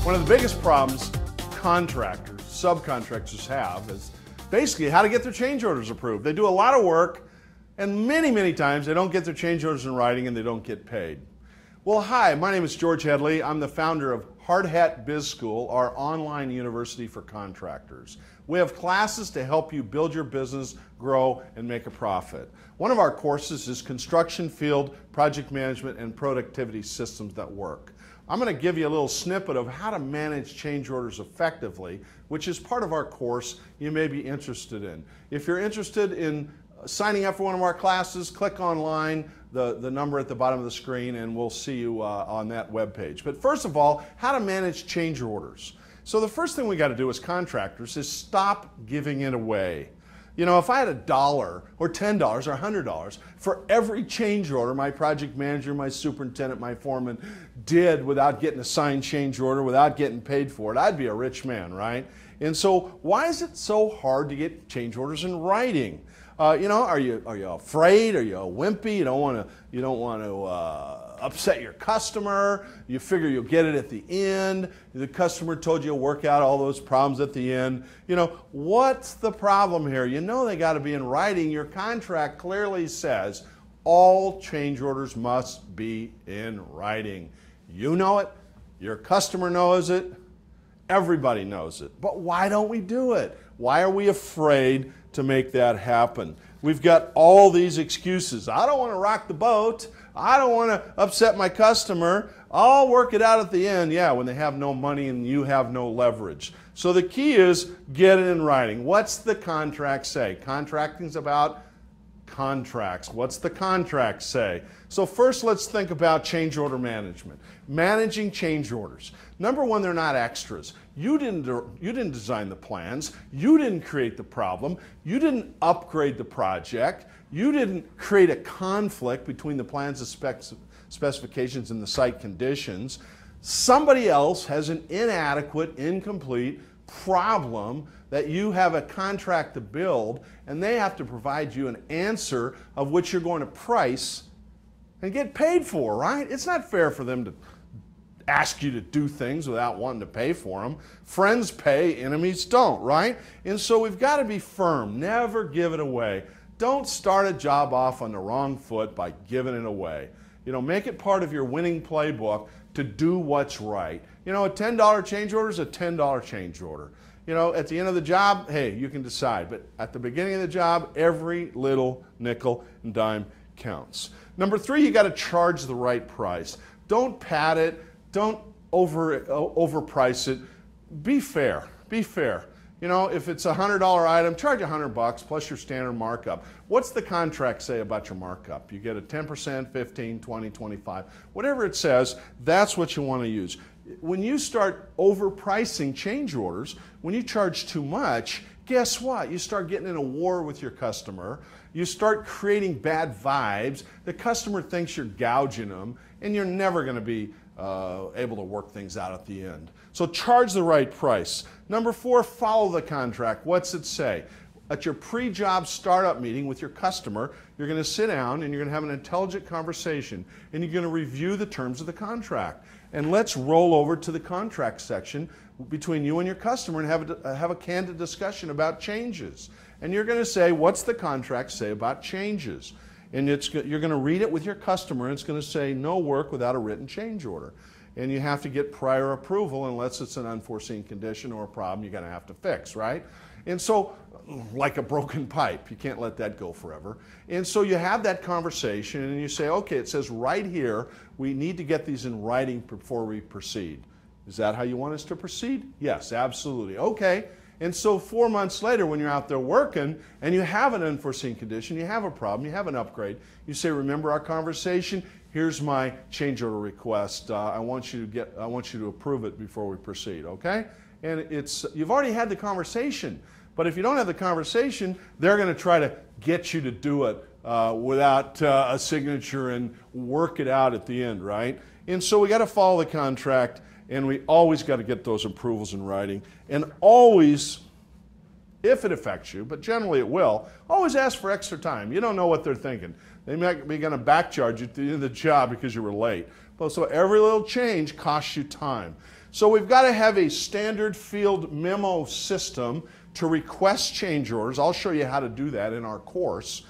One of the biggest problems contractors, subcontractors have is basically how to get their change orders approved. They do a lot of work, and many times they don't get their change orders in writing and they don't get paid. Well, hi, my name is George Hedley. I'm the founder of Hard Hat Biz School, our online university for contractors. We have classes to help you build your business, grow, and make a profit. One of our courses is Construction Field Project Management and Productivity Systems that Work. I'm going to give you a little snippet of how to manage change orders effectively, which is part of our course you may be interested in. If you're interested in signing up for one of our classes, click online, the number at the bottom of the screen, and we'll see you on that webpage. But first of all, how to manage change orders. So the first thing we got to do as contractors is stop giving it away. You know, if I had $1 or $10 or $100 for every change order my project manager, my superintendent, my foreman did without getting a signed change order, without getting paid for it, I'd be a rich man, right? And so why is it so hard to get change orders in writing? You know, are you afraid? Are you wimpy? You don't want to upset your customer. You figure you'll get it at the end. The customer told you you'll work out all those problems at the end. You know, what's the problem here? You know they got to be in writing. Your contract clearly says all change orders must be in writing. You know it. Your customer knows it. Everybody knows it. But why don't we do it? Why are we afraid to make that happen? We've got all these excuses. I don't want to rock the boat. I don't want to upset my customer. I'll work it out at the end. Yeah, when they have no money and you have no leverage. So the key is get it in writing. What's the contract say? Contracting's about contracts. What's the contract say? So first let's think about change order management. Managing change orders. Number one, they're not extras. You didn't design the plans. You didn't create the problem. You didn't upgrade the project. You didn't create a conflict between the plans and specifications and the site conditions. Somebody else has an inadequate, incomplete problem that you have a contract to build, and they have to provide you an answer of which you're going to price and get paid for, right? It's not fair for them to ask you to do things without wanting to pay for them. Friends pay, enemies don't, right? And so we've got to be firm. Never give it away. Don't start a job off on the wrong foot by giving it away. You know, make it part of your winning playbook to do what's right. You know, a $10 change order is a $10 change order. You know, at the end of the job, hey, you can decide. But at the beginning of the job, every little nickel and dime counts. Number three, you got to charge the right price. Don't pad it. Don't overprice it. Be fair. Be fair. You know, if it's a $100 item, charge $100 plus your standard markup. What's the contract say about your markup? You get a 10%, 15, 20, 25. Whatever it says, that's what you want to use. When you start overpricing change orders, when you charge too much, guess what? You start getting in a war with your customer. You start creating bad vibes. The customer thinks you're gouging them, and you're never going to be able to work things out at the end. So charge the right price. Number four, follow the contract. What's it say? At your pre-job startup meeting with your customer, you're going to sit down and you're going to have an intelligent conversation, and you're going to review the terms of the contract. And let's roll over to the contract section between you and your customer and have a candid discussion about changes. And you're going to say, what's the contract say about changes? And you're going to read it with your customer, and it's going to say no work without a written change order. And you have to get prior approval unless it's an unforeseen condition or a problem you're going to have to fix, right? And so, like a broken pipe, you can't let that go forever. And so you have that conversation and you say, okay, it says right here, we need to get these in writing before we proceed. Is that how you want us to proceed? Yes, absolutely. Okay. And so 4 months later, when you're out there working and you have an unforeseen condition, you have a problem, you have an upgrade, you say, remember our conversation? Here's my change order request. I want you to approve it before we proceed, okay? And you've already had the conversation, but if you don't have the conversation, they're going to try to get you to do it without a signature and work it out at the end, right? And so we got to follow the contract. And we always got to get those approvals in writing. And always, if it affects you, but generally it will, always ask for extra time. You don't know what they're thinking. They might be going to back charge you at the end of the job because you were late. So every little change costs you time. So we've got to have a standard field memo system to request change orders. I'll show you how to do that in our course,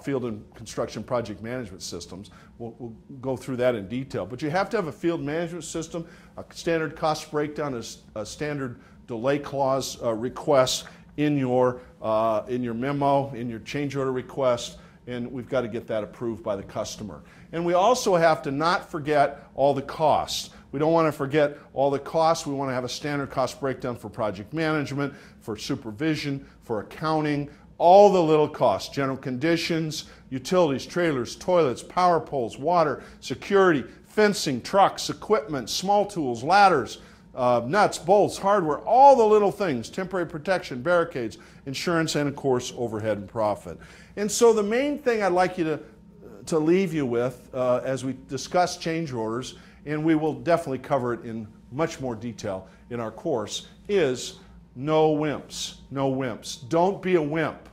Field and Construction Project Management Systems. We'll go through that in detail. But you have to have a field management system, a standard cost breakdown, a standard delay clause request in your memo, in your change order request, and we've got to get that approved by the customer. And we also have to not forget all the costs. We don't want to forget all the costs. We want to have a standard cost breakdown for project management, for supervision, for accounting, all the little costs, general conditions, utilities, trailers, toilets, power poles, water, security, fencing, trucks, equipment, small tools, ladders, nuts, bolts, hardware, all the little things, temporary protection, barricades, insurance, and of course, overhead and profit. And so the main thing I'd like you to leave you with as we discuss change orders, and we will definitely cover it in much more detail in our course, is no wimps. No wimps. Don't be a wimp.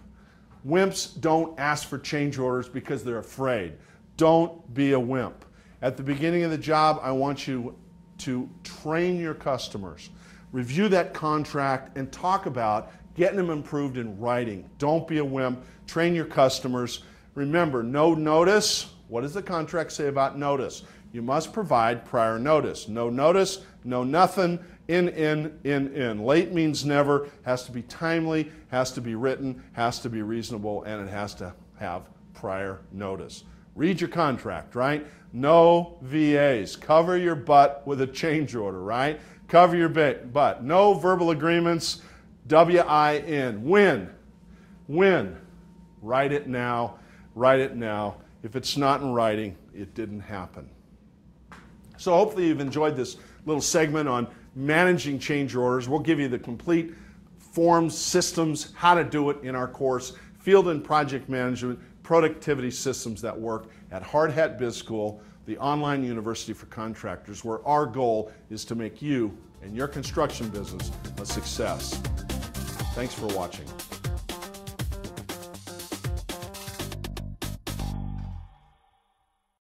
Wimps don't ask for change orders because they're afraid. Don't be a wimp. At the beginning of the job, I want you to train your customers, review that contract, and talk about getting them improved in writing. Don't be a wimp. Train your customers. Remember, no notice. What does the contract say about notice? You must provide prior notice. No notice, no nothing, in. Late means never, has to be timely, has to be written, has to be reasonable, and it has to have prior notice. Read your contract, right? No VAs. Cover your butt with a change order, right? Cover your butt. No verbal agreements, WIN. Win. Write it now. Write it now. If it's not in writing, it didn't happen. So hopefully you've enjoyed this little segment on managing change orders. We'll give you the complete forms, systems, how to do it in our course, Field and Project Management, Productivity Systems that Work at Hard Hat Biz School, the online university for contractors, where our goal is to make you and your construction business a success. Thanks for watching.